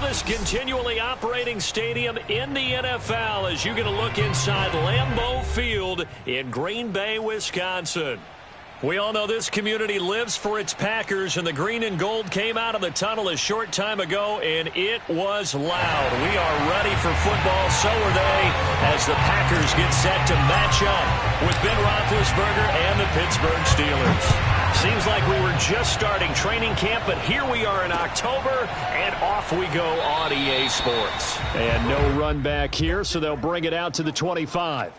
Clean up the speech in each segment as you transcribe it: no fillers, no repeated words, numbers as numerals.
oldest continually operating stadium in the NFL as you get a look inside Lambeau Field in Green Bay, Wisconsin. We all know this community lives for its Packers, and the green and gold came out of the tunnel a short time ago, and it was loud. We are ready for football, so are they, as the Packers get set to match up with Ben Roethlisberger and the Pittsburgh Steelers. Seems like we were just starting training camp, but here we are in October, and off we go on EA Sports. And no run back here, so they'll bring it out to the 25.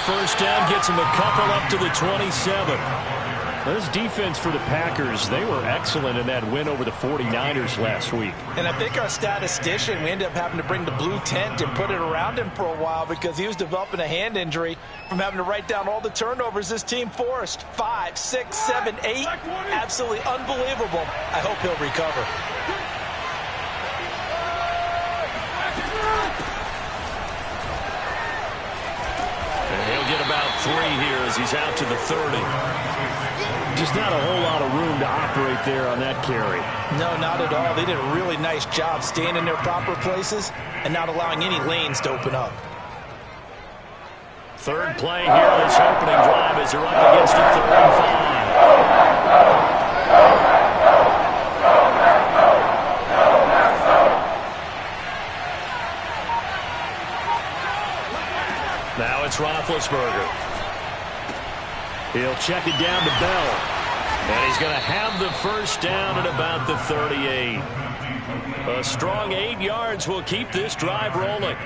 First down gets him a couple up to the 27. This defense for the Packers, they were excellent in that win over the 49ers last week. And I think our statistician, we ended up having to bring the blue tent and put it around him for a while because he was developing a hand injury from having to write down all the turnovers this team forced. 5, 6, 7, 8. Absolutely unbelievable. I hope he'll recover. About 3 here as he's out to the 30. Just not a whole lot of room to operate there on that carry. No, not at all. They did a really nice job staying in their proper places and not allowing any lanes to open up. Third play here, this opening drive as they're up against a 3rd and 5. Now it's Roethlisberger. He'll check it down to Bell. And he's going to have the first down at about the 38. A strong 8 yards will keep this drive rolling.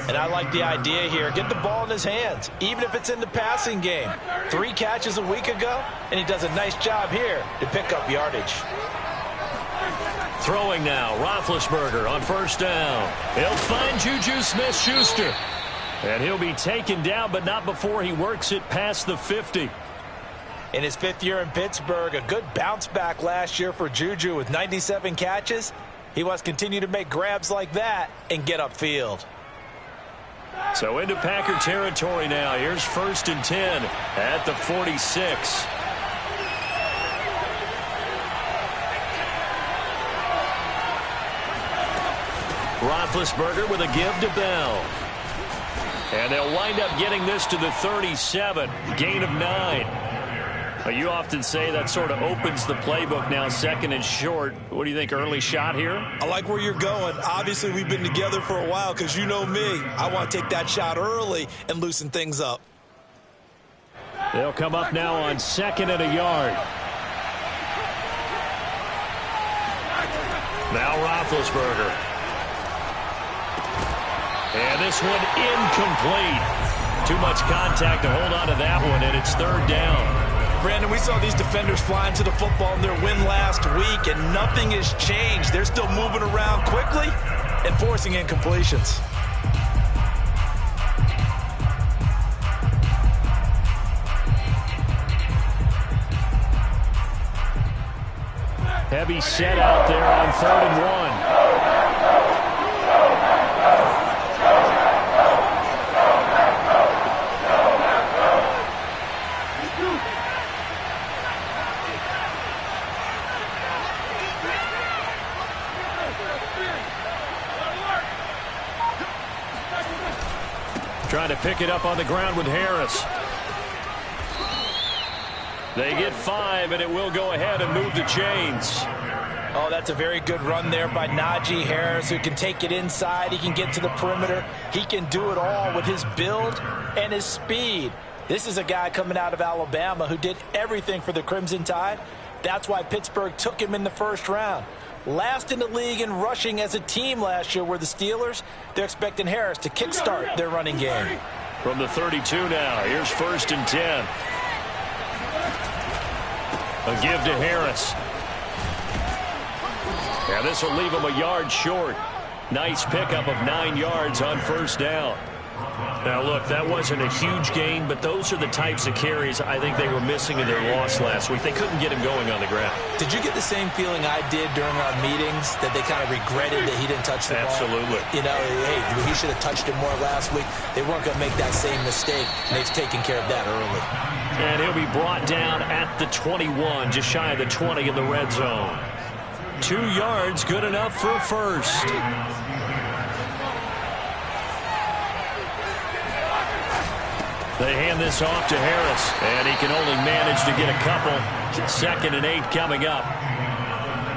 And I like the idea here. Get the ball in his hands, even if it's in the passing game. 3 catches a week ago, and he does a nice job here to pick up yardage. Throwing now, Roethlisberger on first down. He'll find Juju Smith-Schuster. And he'll be taken down, but not before he works it past the 50. In his 5th year in Pittsburgh, a good bounce back last year for Juju with 97 catches. He wants to continue to make grabs like that and get upfield. So into Packer territory now. Here's 1st and 10 at the 46. Roethlisberger with a give to Bell. And they'll wind up getting this to the 37. Gain of 9. You often say that sort of opens the playbook now, 2nd and short. What do you think, early shot here? I like where you're going. Obviously, we've been together for a while because you know me. I want to take that shot early and loosen things up. They'll come up now on 2nd and a yard. Now Roethlisberger. And this one incomplete. Too much contact to hold on to that one, and it's 3rd down. Brandon, we saw these defenders flying to the football in their win last week, and nothing has changed. They're still moving around quickly and forcing incompletions. Heavy set out there on 3rd and 1. Trying to pick it up on the ground with Harris. They get 5, and it will go ahead and move the chains. Oh, that's a very good run there by Najee Harris, who can take it inside. He can get to the perimeter. He can do it all with his build and his speed. This is a guy coming out of Alabama who did everything for the Crimson Tide. That's why Pittsburgh took him in the first round. Last in the league in rushing as a team last year were the Steelers. They're expecting Harris to kickstart their running game. From the 32 now, here's 1st and 10. A give to Harris. Yeah, this will leave him a yard short. Nice pickup of 9 yards on 1st down. Now, look, that wasn't a huge gain, but those are the types of carries I think they were missing in their loss last week. They couldn't get him going on the ground. Did you get the same feeling I did during our meetings, that they kind of regretted that he didn't touch the ball? Absolutely. You know, hey, he should have touched it more last week. They weren't going to make that same mistake, and they've taken care of that early. And he'll be brought down at the 21, just shy of the 20 in the red zone. 2 yards, good enough for a first. They hand this off to Harris, and he can only manage to get a couple. 2nd and 8 coming up.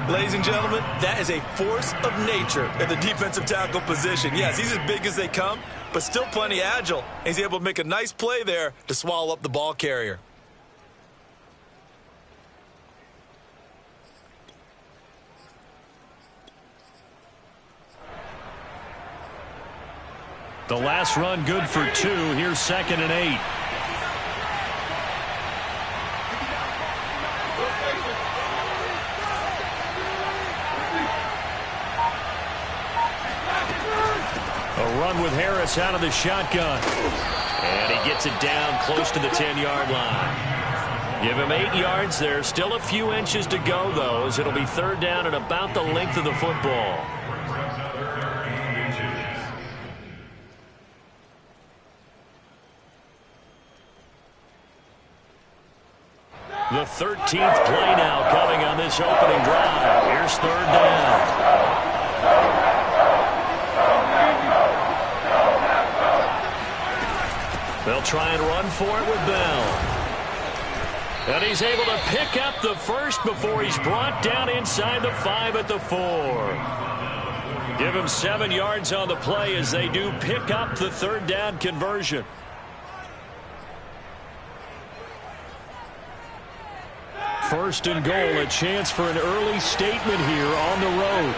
Ladies and gentlemen, that is a force of nature at the defensive tackle position. Yes, he's as big as they come, but still plenty agile. He's able to make a nice play there to swallow up the ball carrier. The last run good for 2. Here's 2nd and 8. A run with Harris out of the shotgun. And he gets it down close to the 10-yard line. Give him 8 yards there. Still a few inches to go, though, as it'll be 3rd down at about the length of the football. The 13th play now coming on this opening drive. Here's 3rd down. They'll try and run for it with Bell. And he's able to pick up the first before he's brought down inside the 5 at the 4. Give him 7 yards on the play as they do pick up the 3rd down conversion. First and goal, a chance for an early statement here on the road.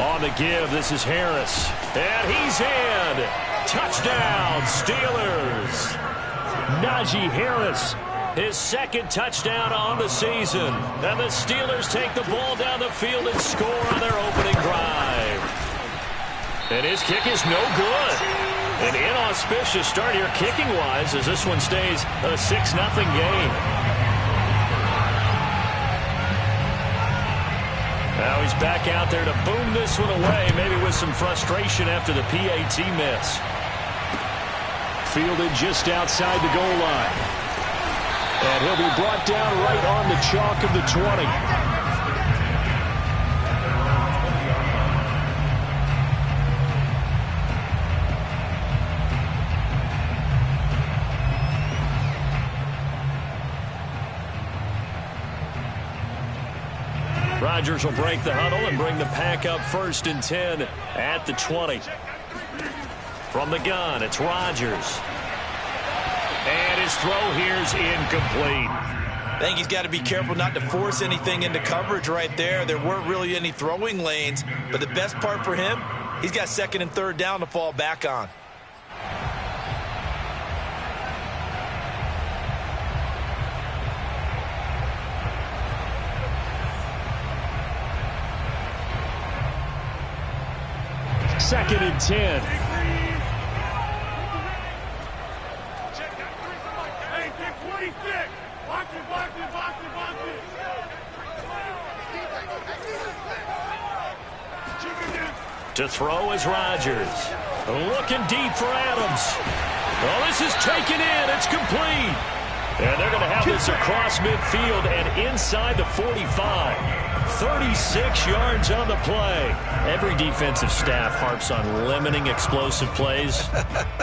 On the give, this is Harris. And he's in. Touchdown, Steelers. Najee Harris, his 2nd touchdown on the season. And the Steelers take the ball down the field and score on their opening drive. And his kick is no good. An inauspicious start here kicking-wise as this one stays a 6-0 game. Now he's back out there to boom this one away, maybe with some frustration after the PAT miss. Fielded just outside the goal line. And he'll be brought down right on the chalk of the 20. Rodgers will break the huddle and bring the pack up 1st and 10 at the 20. From the gun, it's Rodgers. And his throw here's incomplete. I think he's got to be careful not to force anything into coverage right there. There weren't really any throwing lanes, but the best part for him, he's got 2nd and 3rd down to fall back on. 2nd and 10. To throw is Rodgers. Looking deep for Adams. Well, this is taken in. It's complete. And they're going to have this across midfield and inside the 45. 36 yards on the play. Every defensive staff harps on limiting explosive plays.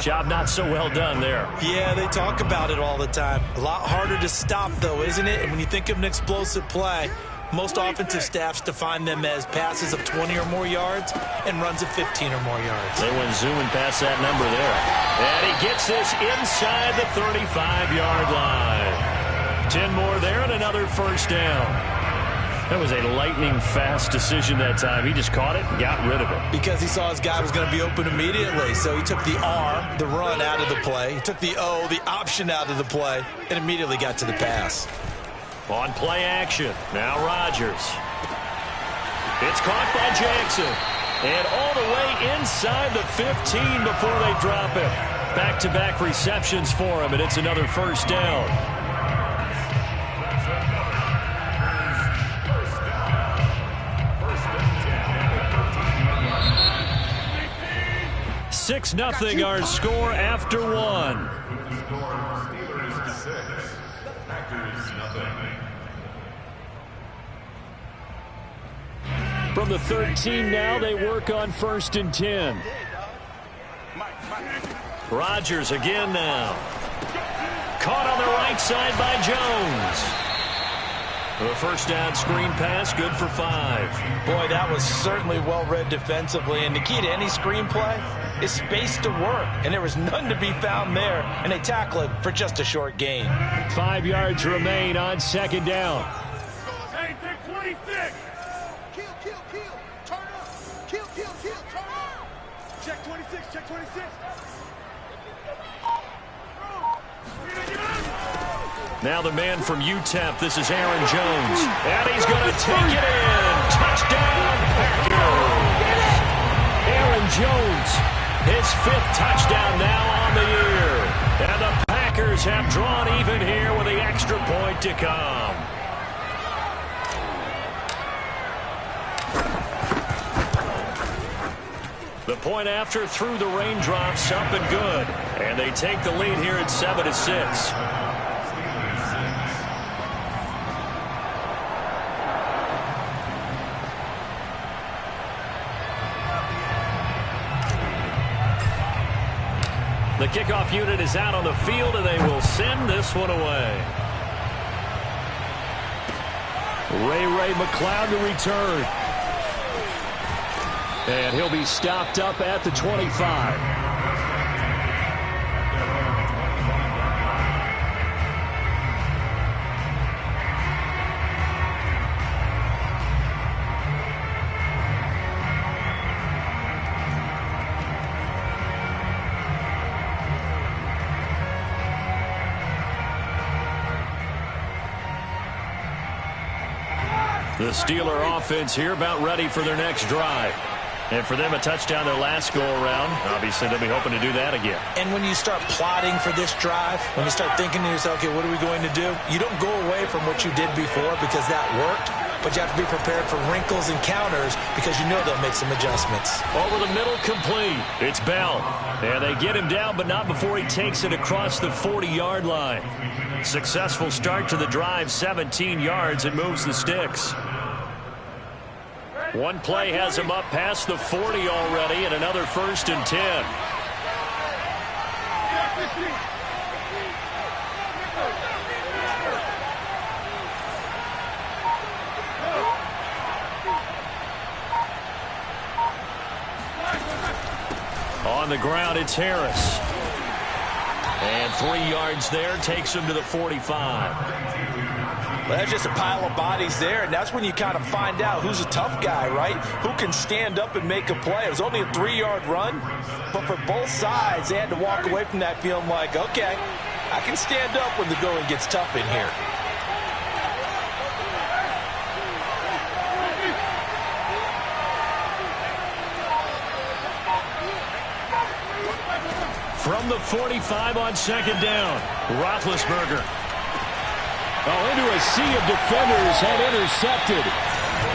Job not so well done there. Yeah, they talk about it all the time. A lot harder to stop, though, isn't it? And when you think of an explosive play, most offensive staffs define them as passes of 20 or more yards and runs of 15 or more yards. They went zooming past that number there. And he gets this inside the 35-yard line. 10 more there and another first down. That was a lightning-fast decision that time. He just caught it and got rid of it. Because he saw his guy was going to be open immediately. So he took the R, the run, out of the play. He took the O, the option, out of the play, and immediately got to the pass. On play action, now Rodgers. It's caught by Jackson. And all the way inside the 15 before they drop him. Back-to-back receptions for him, and it's another first down. 6-0 our score after one. From the 13 now, they work on 1st and 10. Rodgers again now. Caught on the right side by Jones. The first down screen pass, good for 5. Boy, that was certainly well-read defensively. And the key to any screen play is space to work. And there was none to be found there. And they tackle it for just a short gain. 5 yards remain on 2nd down. Hey, take 26. Kill. Turn up. Kill. Turn up. Check 26. Check 26. Now the man from UTEP, this is Aaron Jones. And he's going to take it in. Touchdown, Packers. Aaron Jones, his 5th touchdown now on the year. And the Packers have drawn even here with the extra point to come. The point after through the raindrops, up and good. And they take the lead here at 7-6. The kickoff unit is out on the field, and they will send this one away. Ray McCloud to return. And he'll be stopped up at the 25. The Steeler offense here about ready for their next drive. And for them, a touchdown their last go-around. Obviously, they'll be hoping to do that again. And when you start plotting for this drive, when you start thinking to yourself, okay, what are we going to do? You don't go away from what you did before because that worked, but you have to be prepared for wrinkles and counters because you know they'll make some adjustments. Over the middle, complete. It's Bell. And they get him down, but not before he takes it across the 40-yard line. Successful start to the drive, 17 yards, and moves the sticks. One play has him up past the 40 already, and another 1st and 10. On the ground, it's Harris. And 3 yards there takes him to the 45. Well, that's just a pile of bodies there, and that's when you kind of find out who's a tough guy, right? Who can stand up and make a play. It was only a 3-yard run, but for both sides, they had to walk away from that feeling like, okay, I can stand up when the going gets tough in here. from the 45 on second down. Roethlisberger. Oh, into a sea of defenders and intercepted.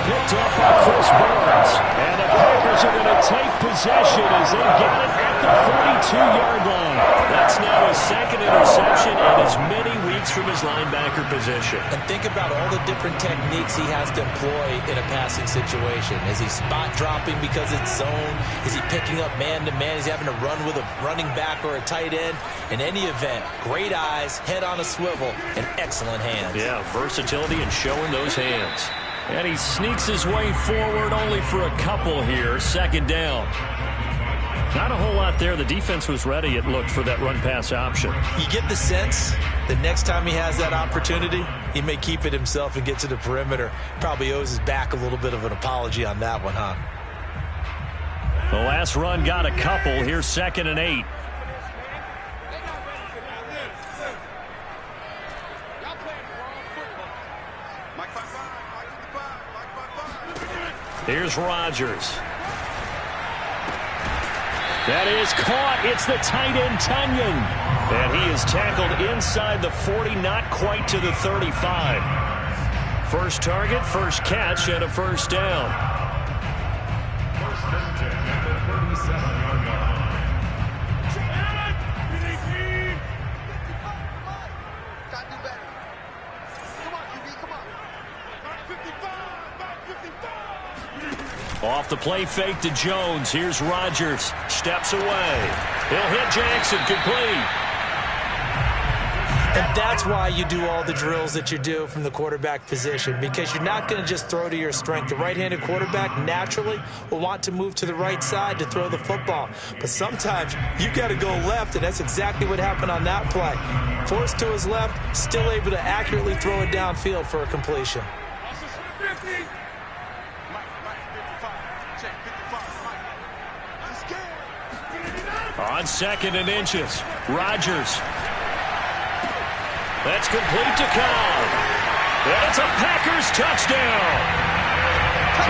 Picked up by Chris Burns. And the Packers are going to take possession as they get it at the 42-yard line. That's now his second interception in as many weeks from his linebacker position. And think about all the different techniques he has to employ in a passing situation. Is he spot dropping because it's zone? Is he picking up man-to-man? Is he having to run with a running back or a tight end? In any event, great eyes, head on a swivel, and excellent hands. Yeah, versatility and showing those hands. And he sneaks his way forward only for a couple here. Second down. Not a whole lot there. The defense was ready, it looked, for that run-pass option. You get the sense that next time he has that opportunity, he may keep it himself and get to the perimeter. Probably owes his back a little bit of an apology on that one, huh? The last run got a couple. Here's 2nd and 8. Here's Rodgers. That is caught. It's the tight end, Tunyon. And he is tackled inside the 40, not quite to the 35. First target, first catch, and a first down. First and 10 at the 37-yard line. Got to do better. Come on, QB, come on. Back 55, back 55. Off the play fake to Jones. Here's Rodgers. Steps away. He'll hit Jackson. Complete. And that's why you do all the drills that you do from the quarterback position, because you're not going to just throw to your strength. The right-handed quarterback naturally will want to move to the right side to throw the football. But sometimes you've got to go left, and that's exactly what happened on that play. Forced to his left, still able to accurately throw it downfield for a completion. On 2nd and inches, Rodgers. That's complete to Cobb. And it's a Packers touchdown.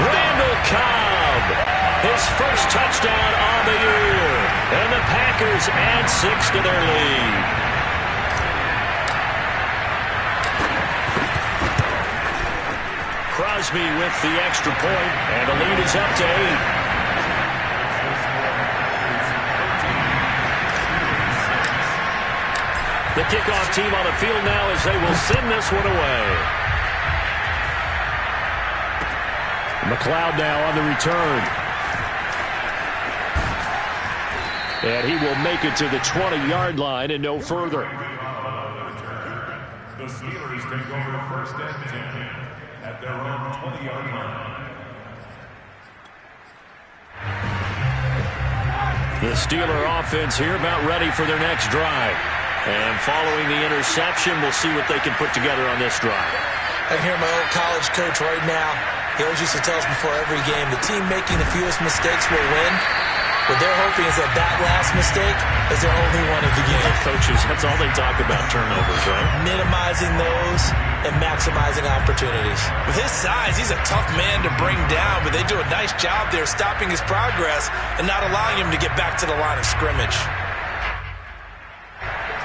Randall Cobb, his first touchdown on the year. And the Packers add 6 to their lead. Crosby with the extra point, and the lead is up to 8. The kickoff team on the field now as they will send this one away. McLeod now on the return. And he will make it to the 20-yard line and no further. The Steelers take over 1st and 10 at their own 20-yard line. The Steeler offense here about ready for their next drive. And following the interception, we'll see what they can put together on this drive. I hear my old college coach right now. He always used to tell us before every game, the team making the fewest mistakes will win. What they're hoping is that that last mistake is their only one of the game. Coaches, that's all they talk about, turnovers, right? Minimizing those and maximizing opportunities. With his size, he's a tough man to bring down, but they do a nice job there stopping his progress and not allowing him to get back to the line of scrimmage.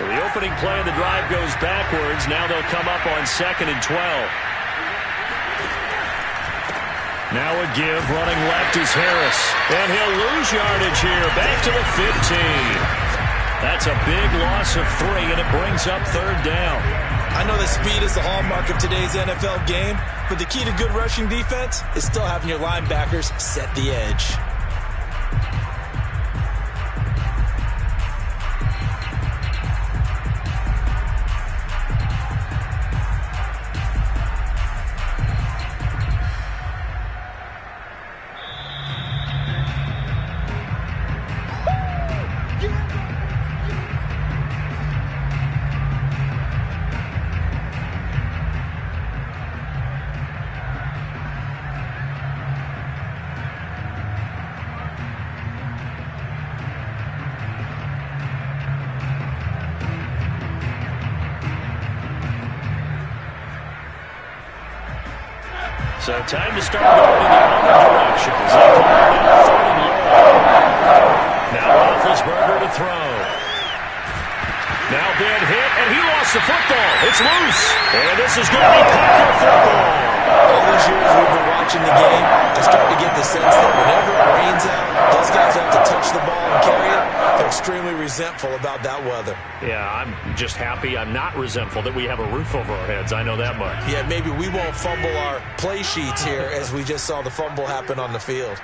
So the opening play of the drive goes backwards. Now they'll come up on 2nd and 12. Now a give. Running left is Harris. And he'll lose yardage here. Back to the 15. That's a big loss of 3, and it brings up 3rd down. I know that speed is the hallmark of today's NFL game, but the key to good rushing defense is still having your linebackers set the edge. So time to start going in the other direction. As they come out 3rd and long. Now Roethlisberger to throw. Now big hit, and he lost the football. It's loose. And this is going to be Packer football. All these years we've been watching the game, I start to get the sense that whenever it rains out, those guys have to touch the ball and carry it. They're extremely resentful about that weather. Yeah, I'm just happy I'm not resentful that we have a roof over our heads. I know that much. Yeah, maybe we won't fumble our play sheets here as we just saw the fumble happen on the field.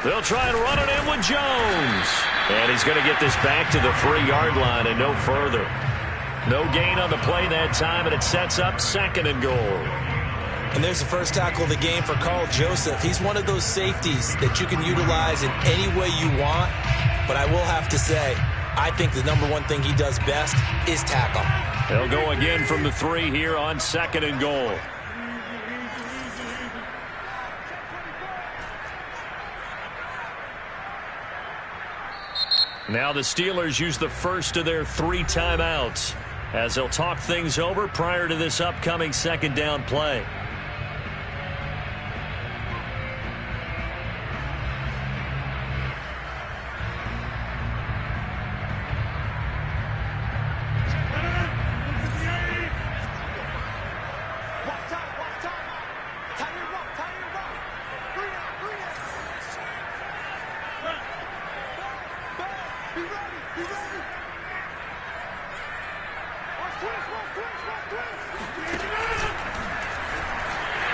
They'll try and run it in with Jones. And he's going to get this back to the 3-yard line and no further. No gain on the play that time, and it sets up 2nd and goal. And there's the first tackle of the game for Carl Joseph. He's one of those safeties that you can utilize in any way you want. But I will have to say, I think the number one thing he does best is tackle. They'll go again from the 3 here on 2nd and goal. Now the Steelers use the first of their 3 timeouts as they'll talk things over prior to this upcoming 2nd down play.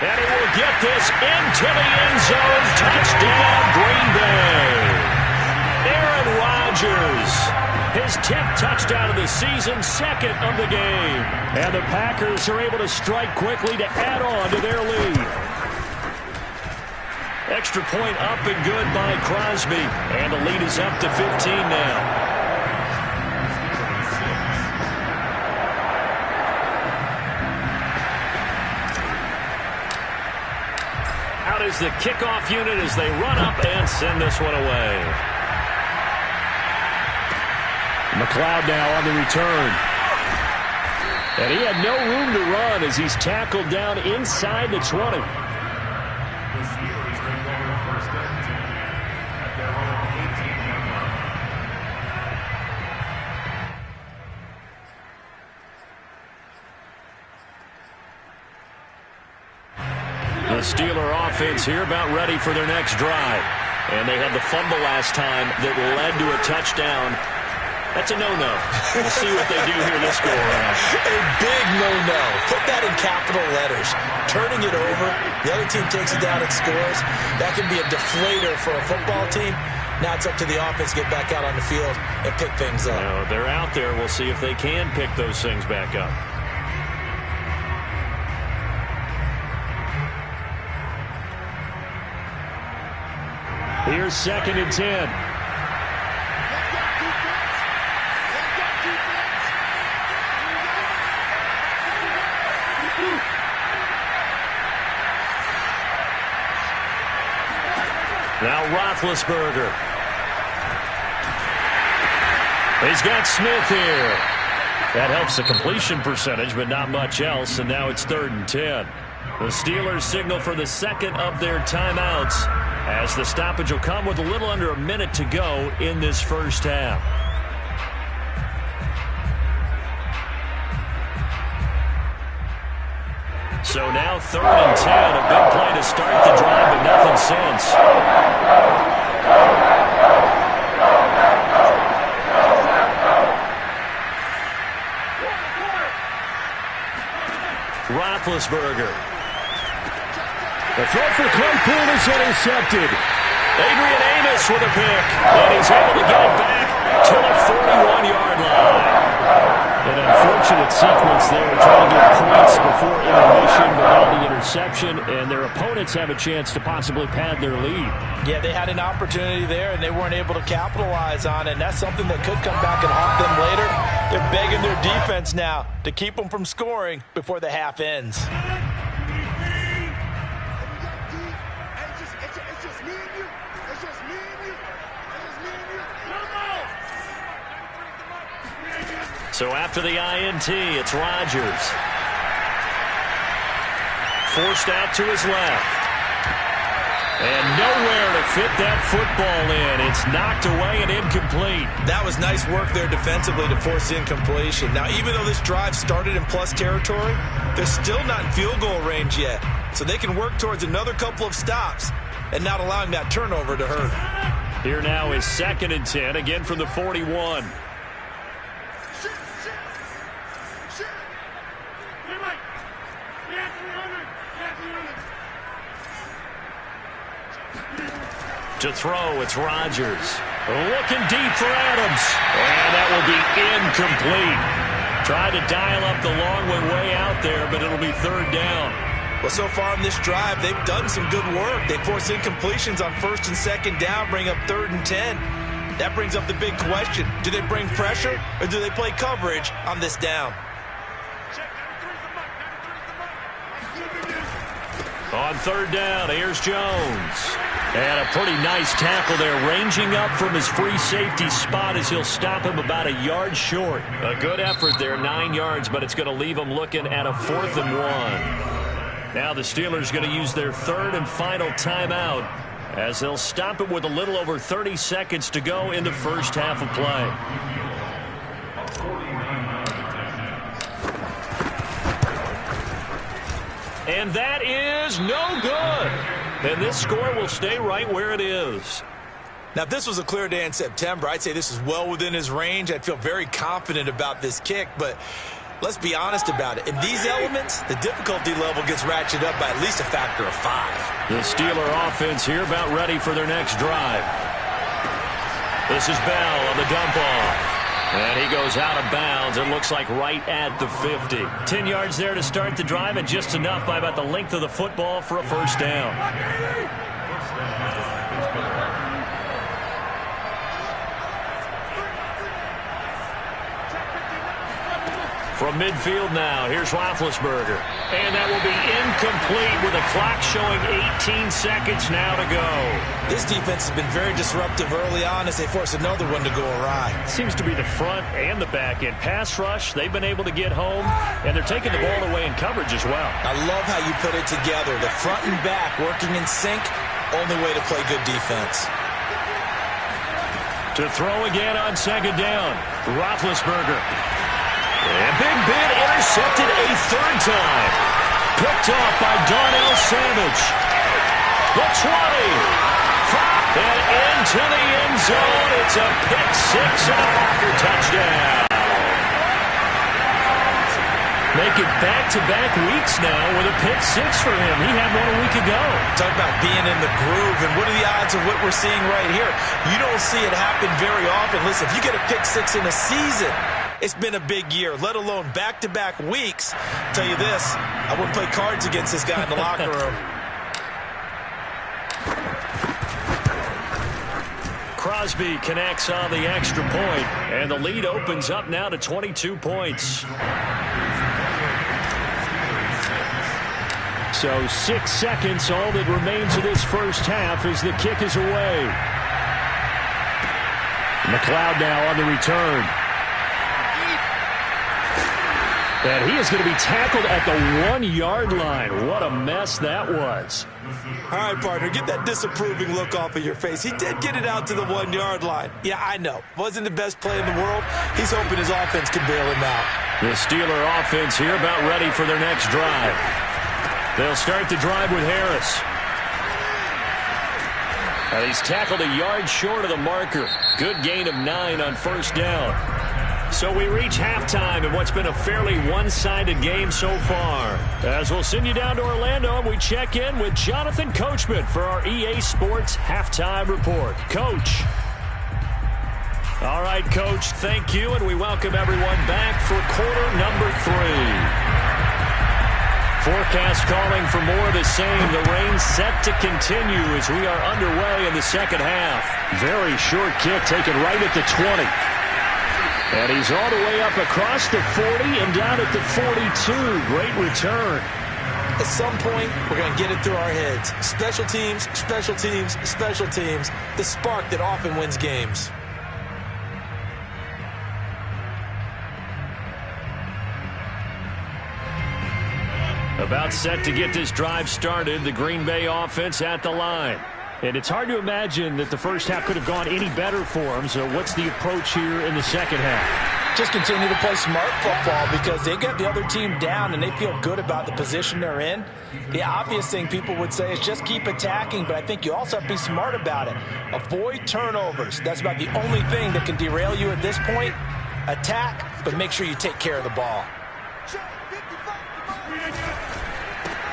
And he will get this into the end zone. Touchdown, Green Bay. Aaron Rodgers, his 10th touchdown of the season, 2nd of the game. And the Packers are able to strike quickly to add on to their lead. Extra point up and good by Crosby. And the lead is up to 15 now. Is the kickoff unit as they run up and send this one away. McLeod now on the return. And he had no room to run as he's tackled down inside the 20. The Steeler offense here about ready for their next drive. And they had the fumble last time that led to a touchdown. That's a no-no. We'll see what they do here this go-around. A big no-no. Put that in capital letters. Turning it over, the other team takes it down and scores. That can be a deflator for a football team. Now it's up to the offense to get back out on the field and pick things up. Now, they're out there. We'll see if they can pick those things back up. Here's 2nd and 10. Now Roethlisberger. He's got Smith here. That helps the completion percentage, but not much else, and now it's 3rd and 10. The Steelers signal for the 2nd of their timeouts, as the stoppage will come with a little under a minute to go in this first half. So now 3rd and 10, a big play to start the drive, but nothing since. Roethlisberger. The throw for Claypool is intercepted. Adrian Amos with a pick, and he's able to get it back to the 41-yard line. An unfortunate sequence there, trying to get points before intermission, but now the interception, and their opponents have a chance to possibly pad their lead. Yeah, they had an opportunity there, and they weren't able to capitalize on it, and that's something that could come back and haunt them later. They're begging their defense now to keep them from scoring before the half ends. So after the INT, it's Rodgers. Forced out to his left. And nowhere to fit that football in. It's knocked away and incomplete. That was nice work there defensively to force incompletion. Now, even though this drive started in plus territory, they're still not in field goal range yet. So they can work towards another couple of stops and not allowing that turnover to hurt. Here now is 2nd and 10, again from the 41. To throw, it's Rodgers. Looking deep for Adams. And that will be incomplete. Tried to dial up the long way out there, but it'll be 3rd down. Well, so far in this drive, they've done some good work. They force incompletions on 1st and 2nd down, bring up 3rd and 10. That brings up the big question. Do they bring pressure or do they play coverage on this down? On 3rd down, here's Jones. And a pretty nice tackle there, ranging up from his free safety spot as he'll stop him about a yard short. A good effort there, 9 yards, but it's going to leave him looking at a 4th and 1. Now the Steelers going to use their 3rd and final timeout as they'll stop it with a little over 30 seconds to go in the first half of play. And that is no good. And this score will stay right where it is. Now, if this was a clear day in September, I'd say this is well within his range. I'd feel very confident about this kick, but let's be honest about it. In these elements, the difficulty level gets ratcheted up by at least a factor of 5. The Steeler offense here about ready for their next drive. This is Bell on the dump off. And he goes out of bounds. It looks like right at the 50. 10 yards there to start the drive, and just enough by about the length of the football for a 1st down. From midfield now, here's Roethlisberger. And that will be incomplete with a clock showing 18 seconds now to go. This defense has been very disruptive early on as they force another one to go awry. Seems to be the front and the back end. Pass rush, they've been able to get home, and they're taking the ball away in coverage as well. I love how you put it together. The front and back working in sync, only way to play good defense. To throw again on 2nd down, Roethlisberger. And Big Ben intercepted a 3rd time. Picked off by Darnell Savage. The 20. And into the end zone. It's a pick 6 and a Packer touchdown. Make it back-to-back weeks now with a pick 6 for him. He had one a week ago. Talk about being in the groove, and what are the odds of what we're seeing right here? You don't see it happen very often. Listen, if you get a pick 6 in a season, it's been a big year, let alone back-to-back weeks. I'll tell you this, I wouldn't play cards against this guy in the locker room. Crosby connects on the extra point, and the lead opens up now to 22 points. So 6 seconds, all that remains of this first half as the kick is away. McLeod now on the return. And he is going to be tackled at the 1-yard line. What a mess that was. All right, partner, get that disapproving look off of your face. He did get it out to the 1-yard line. Yeah, I know. Wasn't the best play in the world. He's hoping his offense can bail him out. The Steeler offense here about ready for their next drive. They'll start the drive with Harris. And he's tackled a yard short of the marker. Good gain of 9 on 1st down. So we reach halftime in what's been a fairly one-sided game so far. As we'll send you down to Orlando, and we check in with Jonathan Coachman for our EA Sports Halftime Report. Coach. All right, Coach, thank you, and we welcome everyone back for quarter number 3. Forecast calling for more of the same. The rain set to continue as we are underway in the second half. Very short kick taken right at the 20. And he's all the way up across the 40 and down at the 42. Great return. At some point, we're going to get it through our heads. Special teams, special teams, special teams. The spark that often wins games. About set to get this drive started. The Green Bay offense at the line. And it's hard to imagine that the first half could have gone any better for them. So what's the approach here in the second half? Just continue to play smart football because they got the other team down and they feel good about the position they're in. The obvious thing people would say is just keep attacking, but I think you also have to be smart about it. Avoid turnovers. That's about the only thing that can derail you at this point. Attack, but make sure you take care of the ball.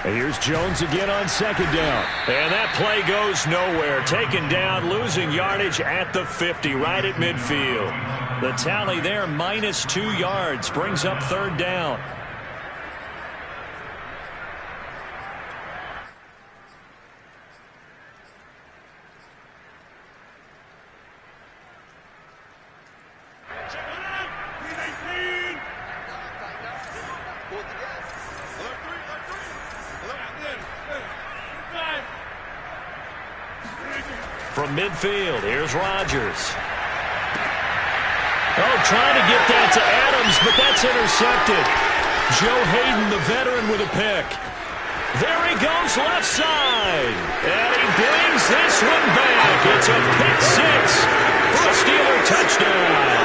And here's Jones again on second down. And that play goes nowhere. Taken down, losing yardage at the 50, right at midfield. The tally there, -2 yards, brings up third down. From midfield, here's Rodgers. Oh, trying to get that to Adams, but that's intercepted. Joe Hayden, the veteran, with a pick. There he goes left side. And he brings this one back. It's a pick six for a Steeler touchdown.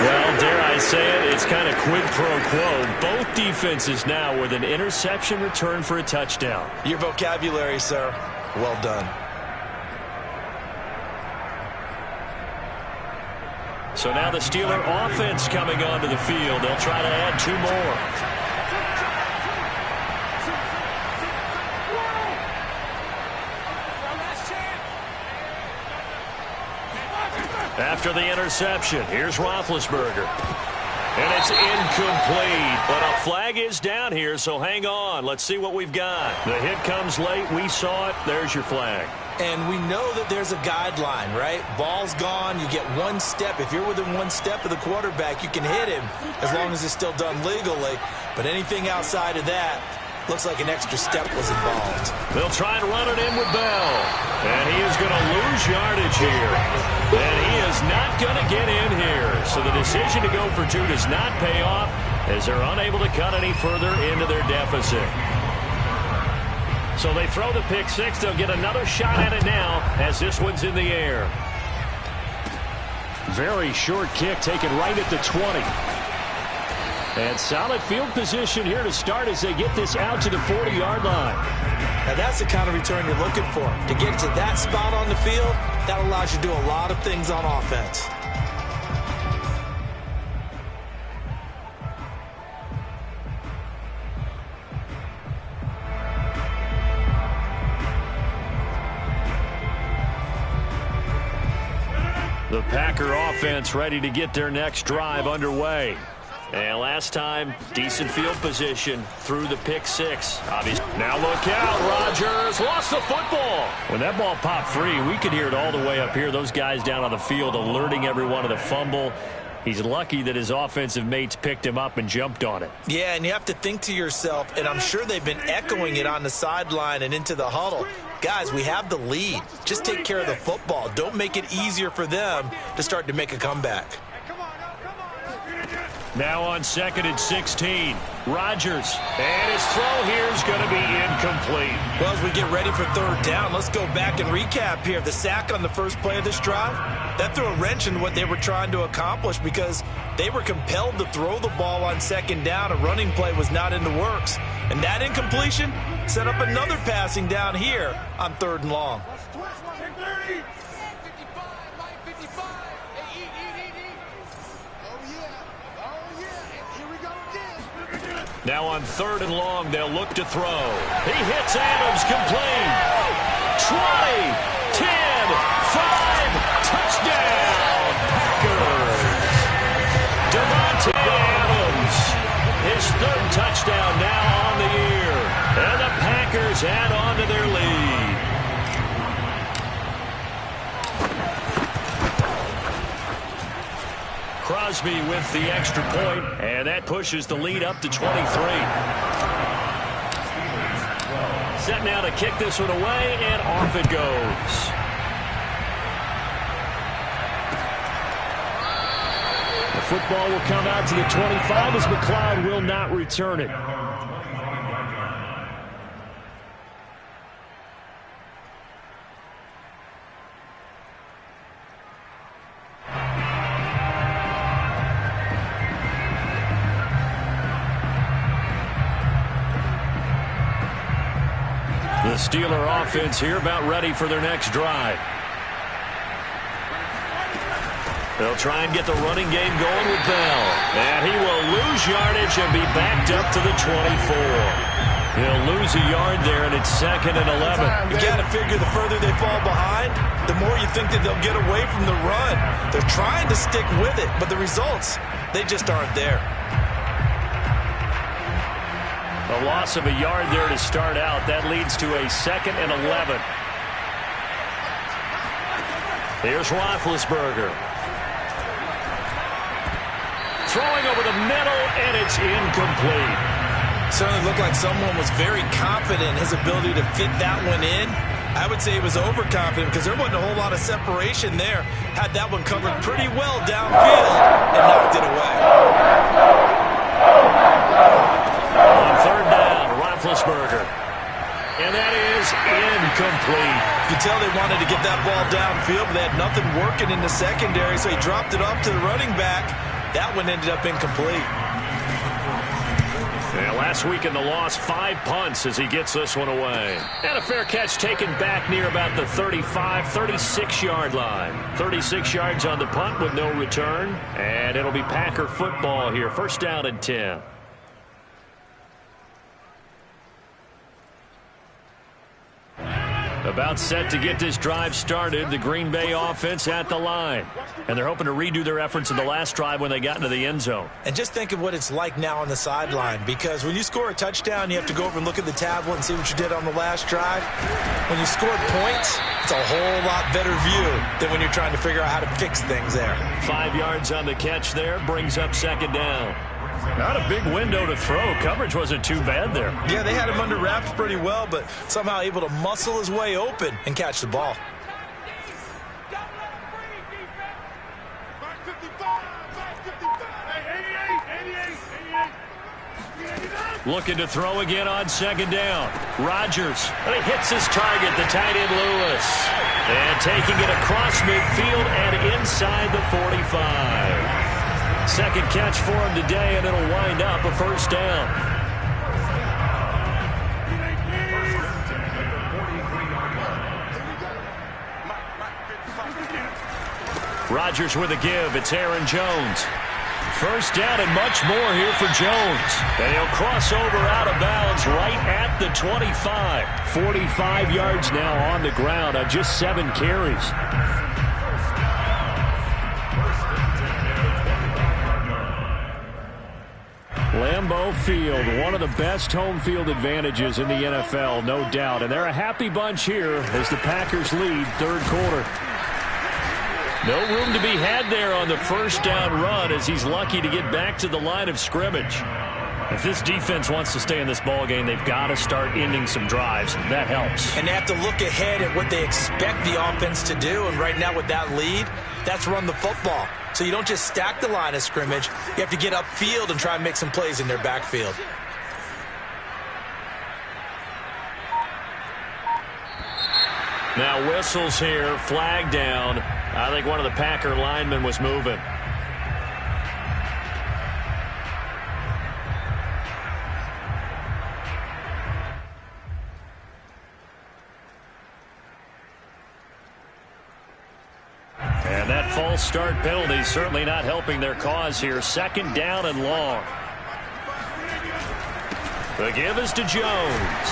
Well, dare I say it, it's kind of quid pro quo. Both defenses now with an interception return for a touchdown. Your vocabulary, sir. Well done. So now the Steeler offense coming onto the field. They'll try to add 2 more. After the interception, here's Roethlisberger. And it's incomplete, but a flag is down here, so hang on. Let's see what we've got. The hit comes late. We saw it. There's your flag. And we know that there's a guideline, right? Ball's gone. You get 1 step. If you're within 1 step of the quarterback, you can hit him as long as it's still done legally. But anything outside of that, looks like an extra step was involved. They'll try and run it in with Bell. And he is going to lose yardage here. And he is not going to get in here. So the decision to go for 2 does not pay off as they're unable to cut any further into their deficit. So they throw the pick six. They'll get another shot at it now as this one's in the air. Very short kick taken right at the 20. And solid field position here to start as they get this out to the 40-yard line. Now that's the kind of return you're looking for. To get to that spot on the field, that allows you to do a lot of things on offense. The Packer offense ready to get their next drive underway. And last time, decent field position through the pick six. Obviously. Now look out, Rodgers lost the football. When that ball popped free, we could hear it all the way up here. Those guys down on the field alerting everyone of the fumble. He's lucky that his offensive mates picked him up and jumped on it. Yeah, and you have to think to yourself, and I'm sure they've been echoing it on the sideline and into the huddle. Guys, we have the lead. Just take care of the football. Don't make it easier for them to start to make a comeback. Now on 2nd and 16, Rodgers. And his throw here is going to be incomplete. Well, as we get ready for 3rd down, let's go back and recap here. The sack on the first play of this drive, that threw a wrench in what they were trying to accomplish because they were compelled to throw the ball on 2nd down. A running play was not in the works. And that incompletion set up another passing down here on 3rd and long. Now on 3rd and long, they'll look to throw. He hits Adams, complete. 20, 10, 5, touchdown, Packers. Davante Adams, his 3rd touchdown now on the year. And the Packers add on to their lead. Crosby with the extra point, and that pushes the lead up to 23. Set now to kick this one away, and off it goes. The football will come out to the 25 as McLeod will not return it. The Steeler offense here about ready for their next drive. They'll try and get the running game going with Bell. And he will lose yardage and be backed up to the 24. He'll lose a yard there, and it's 2nd and 11. You got to figure the further they fall behind, the more you think that they'll get away from the run. They're trying to stick with it, but the results, they just aren't there. A loss of a yard there to start out. That leads to a 2nd and 11. Here's Roethlisberger. Throwing over the middle, and it's incomplete. Certainly looked like someone was very confident in his ability to fit that one in. I would say he was overconfident because there wasn't a whole lot of separation there. Had that one covered pretty well downfield and knocked it away. On 3rd down, Roethlisberger. And that is incomplete. You can tell they wanted to get that ball downfield, but they had nothing working in the secondary, so he dropped it off to the running back. That one ended up incomplete. Yeah, last week in the loss, 5 punts as he gets this one away. And a fair catch taken back near about the 35, 36-yard line. 36 yards on the punt with no return. And it'll be Packer football here. 1st down and 10. About set to get this drive started. The Green Bay offense at the line. And they're hoping to redo their efforts in the last drive when they got into the end zone. And just think of what it's like now on the sideline, because when you score a touchdown, you have to go over and look at the tablet and see what you did on the last drive. When you scored points, it's a whole lot better view than when you're trying to figure out how to fix things there. 5 yards on the catch there, brings up 2nd down. Not a big window to throw. Coverage wasn't too bad there. Yeah, they had him under wraps pretty well, but somehow able to muscle his way open and catch the ball. Looking to throw again on 2nd down. Rodgers. And he hits his target, the tight end Lewis. And taking it across midfield and inside the 45. 2nd catch for him today, and it'll wind up a 1st down. Rodgers with a give. It's Aaron Jones. 1st down and much more here for Jones. And he'll cross over out of bounds right at the 25. 45 yards now on the ground on just 7 carries. Lambeau Field, one of the best home field advantages in the NFL, no doubt. And they're a happy bunch here as the Packers lead 3rd quarter. No room to be had there on the 1st down run as he's lucky to get back to the line of scrimmage. If this defense wants to stay in this ballgame, they've got to start ending some drives. That helps. And they have to look ahead at what they expect the offense to do. And right now with that lead, that's run the football. So you don't just stack the line of scrimmage. You have to get upfield and try and make some plays in their backfield. Now whistles here, flag down. I think one of the Packer linemen was moving. And that false start penalty certainly not helping their cause here. 2nd down and long. The give is to Jones.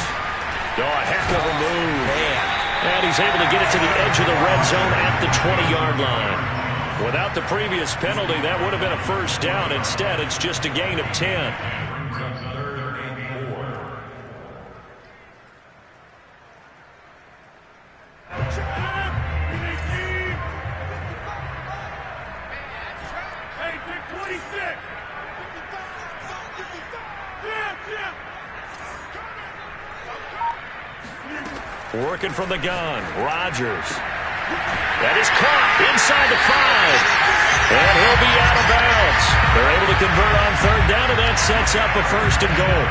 Oh, a heck of a move. Man. And he's able to get it to the edge of the red zone at the 20-yard line. Without the previous penalty, that would have been a 1st down. Instead, it's just a gain of 10. Working from the gun, Rodgers. That is caught inside the 5. And he'll be out of bounds. They're able to convert on 3rd down, and that sets up a 1st and goal.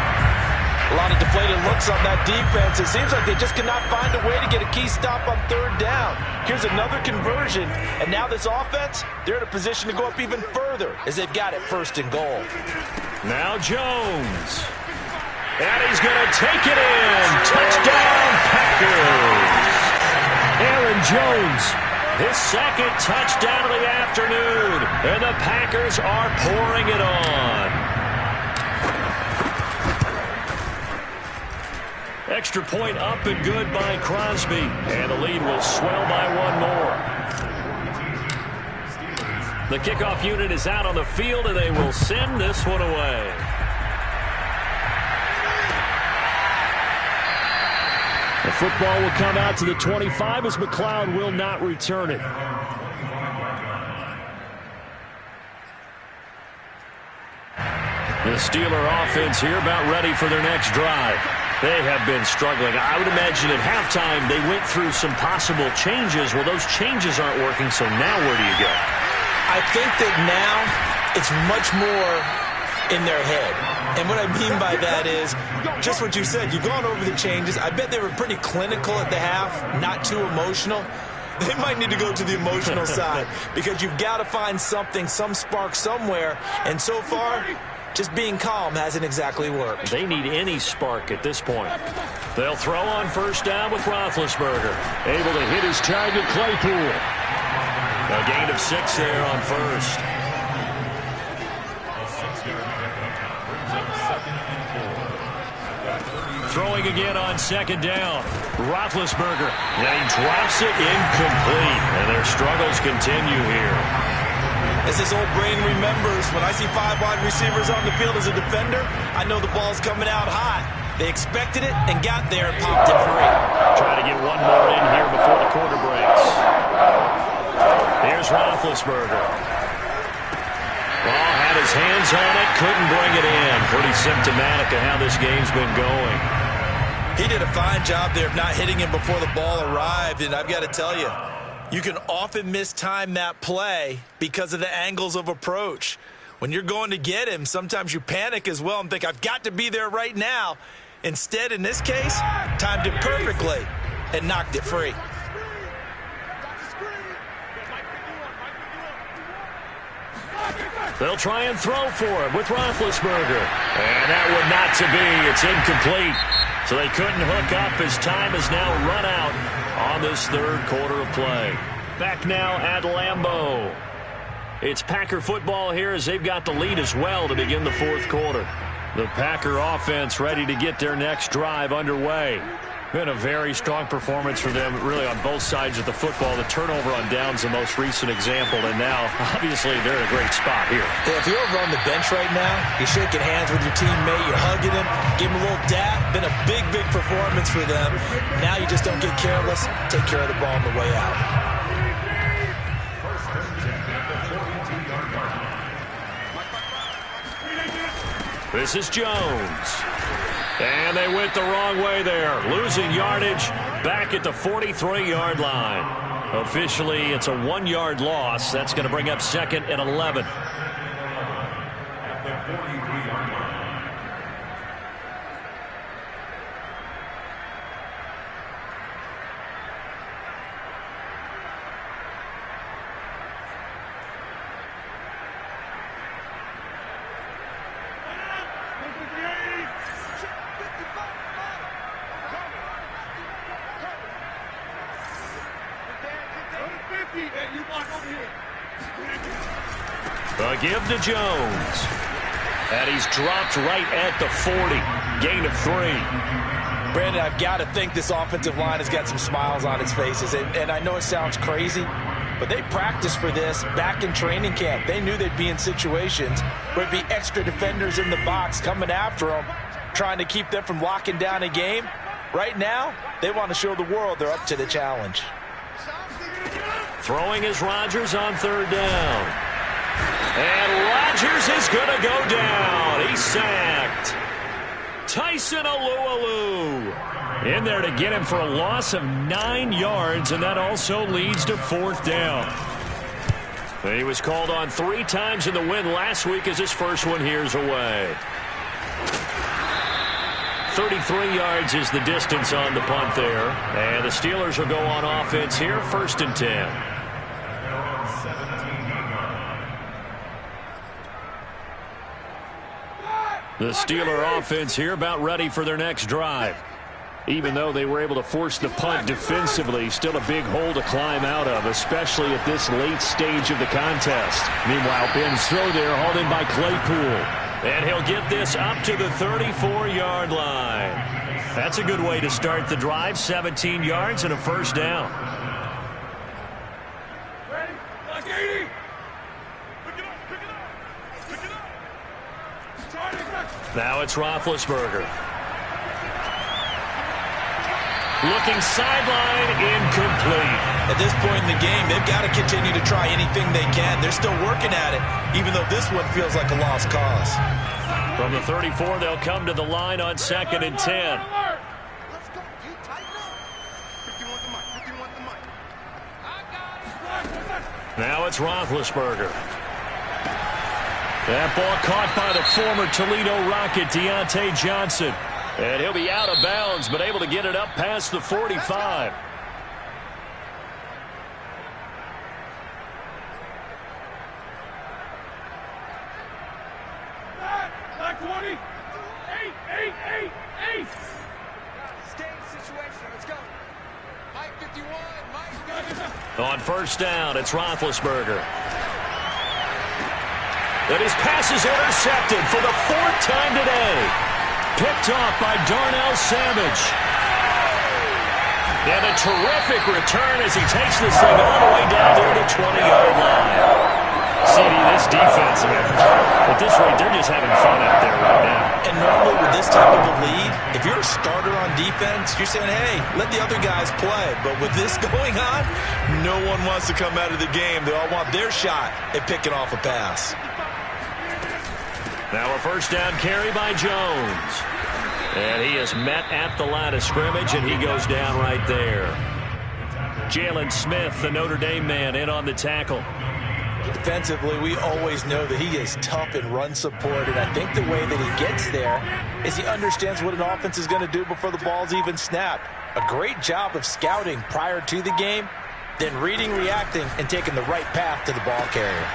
A lot of deflated looks on that defense. It seems like they just cannot find a way to get a key stop on 3rd down. Here's another conversion, and now this offense, they're in a position to go up even further as they've got it 1st and goal. Now Jones. And he's going to take it in. Touchdown, Jones. His second touchdown of the afternoon. And the Packers are pouring it on. Extra point up and good by Crosby. And the lead will swell by one more. The kickoff unit is out on the field, and they will send this one away. The football will come out to the 25 as McLeod will not return it. The Steeler offense here about ready for their next drive. They have been struggling. I would imagine at halftime they went through some possible changes. Well, those changes aren't working, so now where do you go? I think that now it's much more in their head. And what I mean by that is just what you said. You've gone over the changes. I bet they were pretty clinical at the half, not too emotional. They might need to go to the emotional side because you've got to find something, some spark somewhere. And so far, just being calm hasn't exactly worked. They need any spark at this point. They'll throw on first down with Roethlisberger. Able to hit his target, Claypool. A gain of 6 there on first. Throwing again on second down. Roethlisberger. And he drops it incomplete. And their struggles continue here. As his old brain remembers, when I see 5 wide receivers on the field as a defender, I know the ball's coming out hot. They expected it and got there and popped it free. Try to get one more in here before the quarter breaks. Here's Roethlisberger. Ball had his hands on it, couldn't bring it in. Pretty symptomatic of how this game's been going. He did a fine job there of not hitting him before the ball arrived, and I've got to tell you, you can often mistime that play because of the angles of approach. When you're going to get him, sometimes you panic as well and think, I've got to be there right now. Instead, in this case, timed it perfectly and knocked it free. They'll try and throw for it with Roethlisberger. And that one not to be. It's incomplete. So they couldn't hook up as time has now run out on this third quarter of play. Back now at Lambeau. It's Packer football here as they've got the lead as well to begin the fourth quarter. The Packer offense ready to get their next drive underway. Been a very strong performance for them, really, on both sides of the football. The turnover on downs the most recent example, and now, obviously, they're in a great spot here. Yeah, if you're over on the bench right now, you're shaking hands with your teammate, you're hugging him, give him a little dap. Been a big, big performance for them. Now you just don't get careless. Take care of the ball on the way out. This is Jones. And they went the wrong way there. Losing yardage back at the 43-yard line. Officially, it's a 1-yard loss. That's going to bring up second and 11. A give to Jones. And he's dropped right at the 40. Gain of 3. Brandon, I've got to think this offensive line has got some smiles on its faces. And I know it sounds crazy, but they practiced for this back in training camp. They knew they'd be in situations where it'd be extra defenders in the box coming after them, trying to keep them from locking down a game. Right now, they want to show the world they're up to the challenge. Throwing is Rodgers on third down. And Rodgers is going to go down. He's sacked. Tyson Alualu in there to get him for a loss of 9 yards, and that also leads to fourth down. He was called on 3 times in the win last week as his first one here's away. 33 yards is the distance on the punt there. And the Steelers will go on offense here, 1st and 10. The Steeler offense here about ready for their next drive. Even though they were able to force the punt defensively, still a big hole to climb out of, especially at this late stage of the contest. Meanwhile, Ben's throw there hauled in by Claypool. And he'll get this up to the 34-yard line. That's a good way to start the drive, 17 yards and a first down. Ready? Like 80. Pick it up, pick it up, pick it up. Try it. Now it's Roethlisberger. Looking sideline, incomplete. At this point in the game, they've got to continue to try anything they can. They're still working at it, even though this one feels like a lost cause. From the 34, they'll come to the line on 2nd and 10. Let's go. You tighten up. 51's the mic. 51's the mic. I got it. Now it's Roethlisberger. That ball caught by the former Toledo Rocket, Deontay Johnson. And he'll be out of bounds, but able to get it up past the 45. Like 20. 8, 8, 8, 8. Game situation. Let's go. Mike 51. Mike. On first down, it's Roethlisberger. And his pass is intercepted for the 4th time today. Picked off by Darnell Savage. And a terrific return as he takes this thing all the way down near the 20-yard line. CD, this defense, man, at this rate, they're just having fun out there right now. And normally with this type of a lead, if you're a starter on defense, you're saying, hey, let the other guys play. But with this going on, no one wants to come out of the game. They all want their shot at picking off a pass. Now a first down carry by Jones. And he is met at the line of scrimmage, and he goes down right there. Jalen Smith, the Notre Dame man, in on the tackle. Defensively, we always know that he is tough in run support, and I think the way that he gets there is he understands what an offense is going to do before the ball's even snapped. A great job of scouting prior to the game, then reading, reacting, and taking the right path to the ball carrier.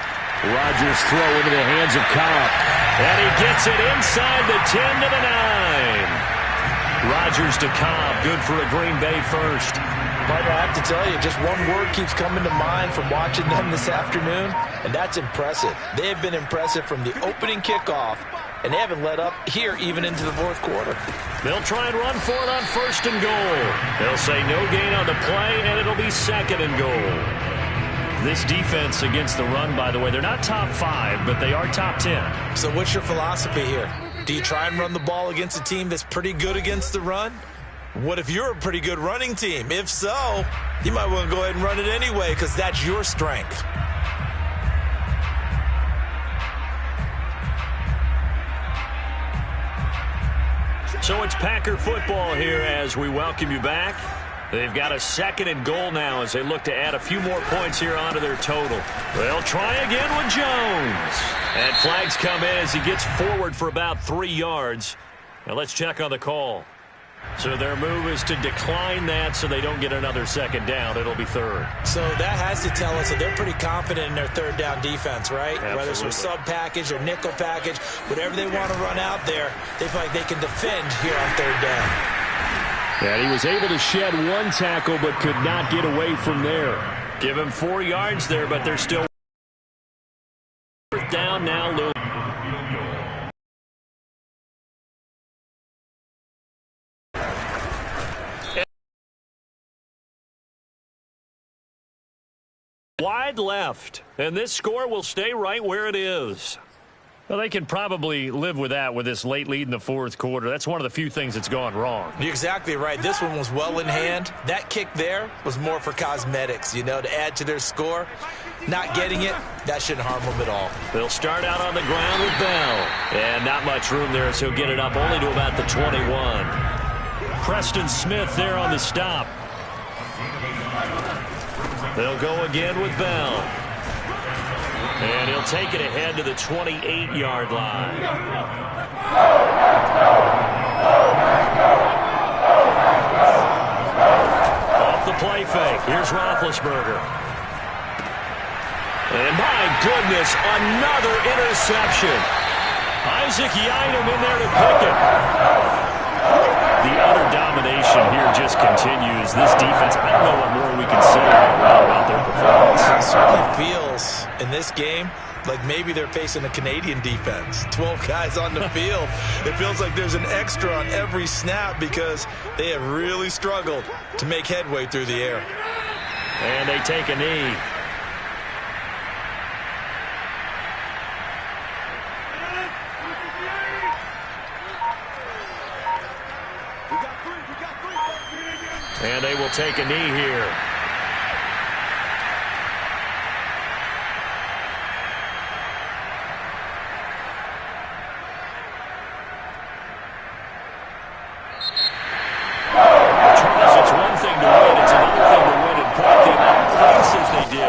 Rodgers throw into the hands of Cobb. And he gets it inside the 10 to the 9. Rodgers to Cobb, good for a Green Bay first. Partner, I have to tell you, just one word keeps coming to mind from watching them this afternoon, and that's impressive. They have been impressive from the opening kickoff, and they haven't let up here even into the 4th quarter. They'll try and run for it on 1st and goal. They'll say no gain on the play, and it'll be 2nd and goal. This defense against the run, by the way, they're not top 5, but they are top 10. So what's your philosophy here? Do you try and run the ball against a team that's pretty good against the run? What if you're a pretty good running team? If so, you might want to go ahead and run it anyway because that's your strength. So it's Packer football here as we welcome you back. They've got a 2nd and goal now as they look to add a few more points here onto their total. They'll try again with Jones. And flags come in as he gets forward for about 3 yards. Now let's check on the call. So their move is to decline that so they don't get another 2nd down. It'll be 3rd. So that has to tell us that they're pretty confident in their 3rd down defense, right? Absolutely. Whether it's a sub package or nickel package, whatever they want to run out there, they feel like they can defend here on 3rd down. And he was able to shed one tackle but could not get away from there. Give him 4 yards there, but they're still 4th down now. Wide left, and this score will stay right where it is. Well, they can probably live with that with this late lead in the 4th quarter. That's one of the few things that's gone wrong. You're exactly right. This one was well in hand. That kick there was more for cosmetics, you know, to add to their score. Not getting it, that shouldn't harm them at all. They'll start out on the ground with Bell. And not much room there, so he'll get it up only to about the 21. Preston Smith there on the stop. They'll go again with Bell. And he'll take it ahead to the 28-yard line. Off the play fake. Here's Roethlisberger. And my goodness, another interception. Isaac Yiadom in there to pick it. the utter domination here just continues. This defense, I don't know what more we can say about their performance. It certainly feels in this game like maybe they're facing a Canadian defense. 12 guys on the field. It feels like there's an extra on every snap because they have really struggled to make headway through the air. And they take a knee. And they will take a knee here. Charles, it's one thing to win. It's another thing to win and put up the amount of places they did